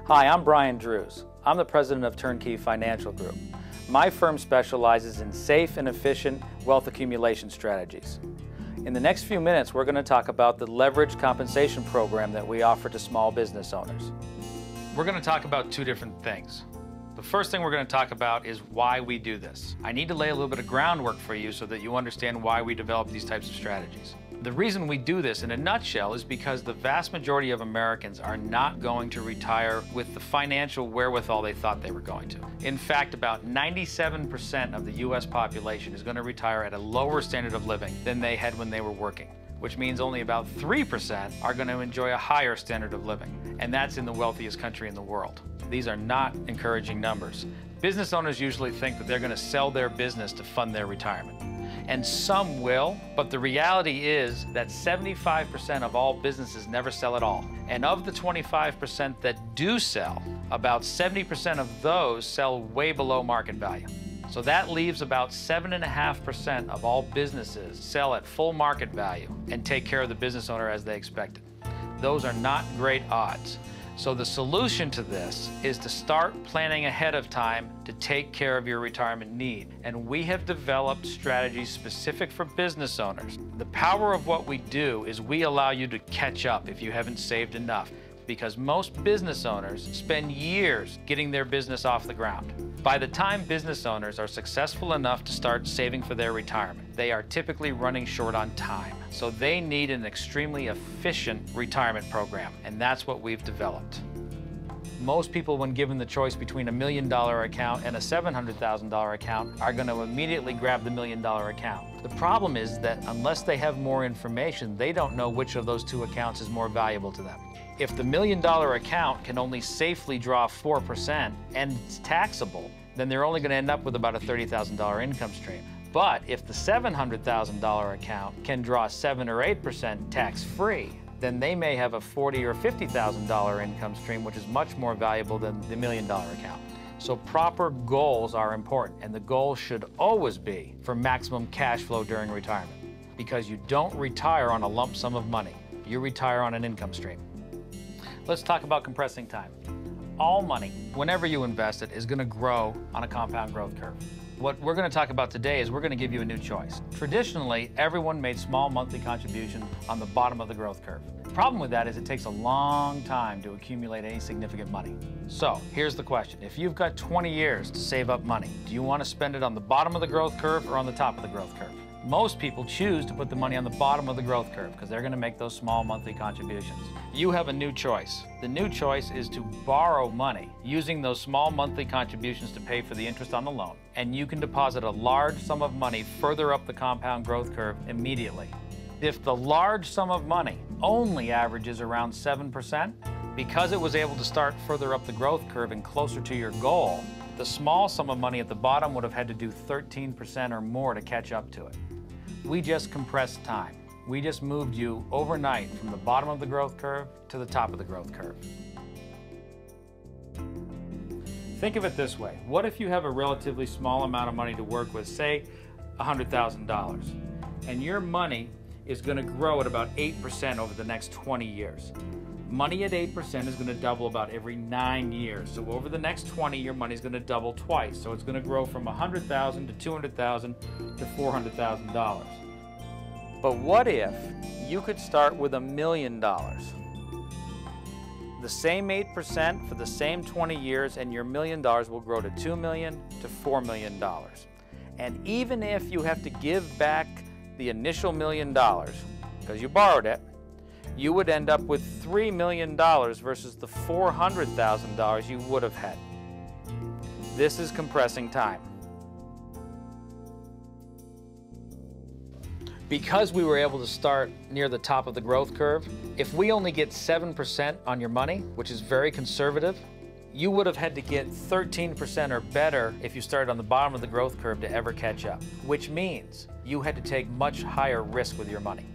Hi, I'm Brian Drews. I'm the president of Turnkey Financial Group. My firm specializes in safe and efficient wealth accumulation strategies. In the next few minutes, we're going to talk about the leveraged compensation program that we offer to small business owners. We're going to talk about two different things. The first thing we're going to talk about is why we do this. I need to lay a little bit of groundwork for you so that you understand why we develop these types of strategies. The reason we do this in a nutshell is because the vast majority of Americans are not going to retire with the financial wherewithal they thought they were going to. In fact, about 97% of the U.S. population is going to retire at a lower standard of living than they had when they were working, which means only about 3% are going to enjoy a higher standard of living, and that's in the wealthiest country in the world. These are not encouraging numbers. Business owners usually think that they're going to sell their business to fund their retirement. And some will, but the reality is that 75% of all businesses never sell at all. And of the 25% that do sell, about 70% of those sell way below market value. So that leaves about 7.5% of all businesses sell at full market value and take care of the business owner as they expected. Those are not great odds. So the solution to this is to start planning ahead of time to take care of your retirement need. And we have developed strategies specific for business owners. The power of what we do is we allow you to catch up if you haven't saved enough, because most business owners spend years getting their business off the ground. By the time business owners are successful enough to start saving for their retirement, they are typically running short on time. So they need an extremely efficient retirement program, and that's what we've developed. Most people, when given the choice between $1 million account and a $700,000 account, are going to immediately grab the $1 million account. The problem is that unless they have more information, they don't know which of those two accounts is more valuable to them. If the $1 million account can only safely draw 4% and it's taxable, then they're only going to end up with about a $30,000 income stream. But if the $700,000 account can draw 7 or 8% tax-free, then they may have a $40,000 or $50,000 income stream, which is much more valuable than the $1 million account. So proper goals are important, and the goal should always be for maximum cash flow during retirement, because you don't retire on a lump sum of money. You retire on an income stream. Let's talk about compressing time. All money, whenever you invest it, is going to grow on a compound growth curve. What we're going to talk about today is we're going to give you a new choice. Traditionally, everyone made small monthly contributions on the bottom of the growth curve. The problem with that is it takes a long time to accumulate any significant money. So here's the question. If you've got 20 years to save up money, do you want to spend it on the bottom of the growth curve or on the top of the growth curve? Most people choose to put the money on the bottom of the growth curve because they're going to make those small monthly contributions. You have a new choice. The new choice is to borrow money using those small monthly contributions to pay for the interest on the loan. And you can deposit a large sum of money further up the compound growth curve immediately. If the large sum of money only averages around 7%, because it was able to start further up the growth curve and closer to your goal, the small sum of money at the bottom would have had to do 13% or more to catch up to it. We just compressed time. We just moved you overnight from the bottom of the growth curve to the top of the growth curve. Think of it this way. What if you have a relatively small amount of money to work with, say $100,000, and your money is going to grow at about 8% over the next 20 years? Money at 8% is going to double about every 9 years. So over the next 20, your money is going to double twice. So it's going to grow from $100,000 to $200,000 to $400,000. But what if you could start with $1 million? The same 8% for the same 20 years, and your $1 million will grow to $2 million to $4 million. And even if you have to give back the initial $1 million because you borrowed it, you would end up with $3 million versus the $400,000 you would have had. This is compressing time. Because we were able to start near the top of the growth curve, if we only get 7% on your money, which is very conservative, you would have had to get 13% or better if you started on the bottom of the growth curve to ever catch up, which means you had to take much higher risk with your money.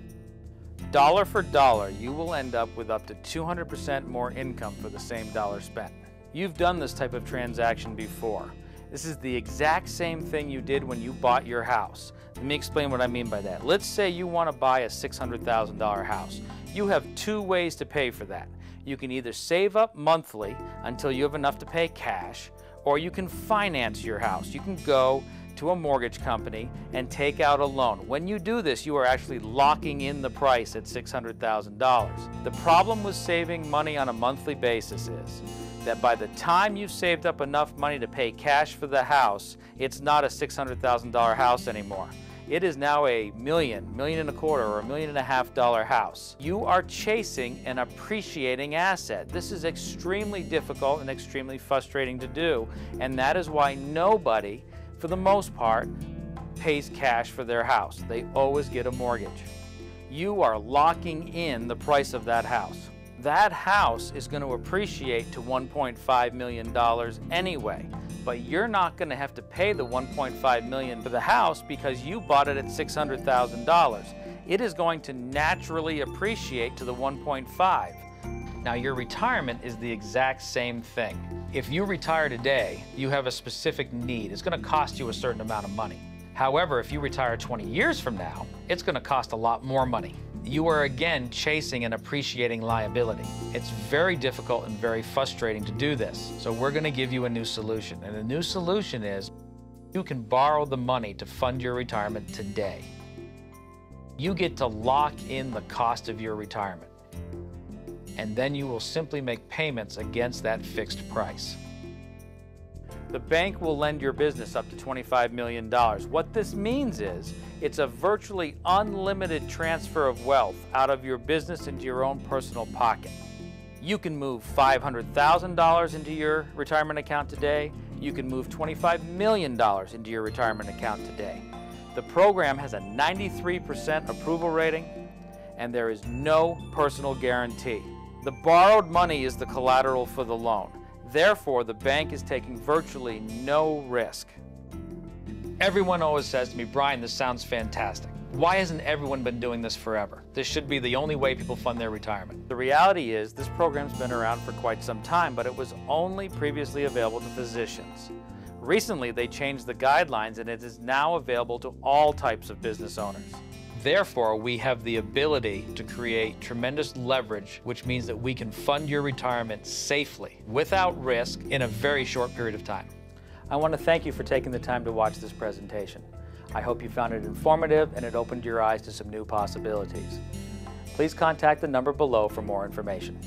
Dollar for dollar, you will end up with up to 200% more income for the same dollar spent. You've done this type of transaction before. This is the exact same thing you did when you bought your house. Let me explain what I mean by that. Let's say you want to buy a $600,000 house. You have two ways to pay for that. You can either save up monthly until you have enough to pay cash, or you can finance your house. You can go to a mortgage company and take out a loan. When you do this, you are actually locking in the price at $600,000. The problem with saving money on a monthly basis is that by the time you've saved up enough money to pay cash for the house, it's not a $600,000 house anymore. It is now a $1.25 million, or $1.5 million house. You are chasing an appreciating asset. This is extremely difficult and extremely frustrating to do, and that is why nobody, for the most part, pays cash for their house. They always get a mortgage. You are locking in the price of that house. That house is going to appreciate to $1.5 million anyway, but you're not going to have to pay the $1.5 million for the house because you bought it at $600,000. It is going to naturally appreciate to the 1.5. Now, your retirement is the exact same thing. If you retire today, you have a specific need. It's going to cost you a certain amount of money. However, if you retire 20 years from now, it's going to cost a lot more money. You are again chasing an appreciating liability. It's very difficult and very frustrating to do this. So we're going to give you a new solution. And the new solution is you can borrow the money to fund your retirement today. You get to lock in the cost of your retirement. And then you will simply make payments against that fixed price. The bank will lend your business up to $25 million. What this means is it's a virtually unlimited transfer of wealth out of your business into your own personal pocket. You can move $500,000 into your retirement account today. You can move $25 million into your retirement account today. The program has a 93% approval rating, and there is no personal guarantee. The borrowed money is the collateral for the loan. Therefore, the bank is taking virtually no risk. Everyone always says to me, Brian, this sounds fantastic. Why hasn't everyone been doing this forever? This should be the only way people fund their retirement. The reality is this program's been around for quite some time, but it was only previously available to physicians. Recently, they changed the guidelines and it is now available to all types of business owners. Therefore, we have the ability to create tremendous leverage, which means that we can fund your retirement safely, without risk, in a very short period of time. I want to thank you for taking the time to watch this presentation. I hope you found it informative and it opened your eyes to some new possibilities. Please contact the number below for more information.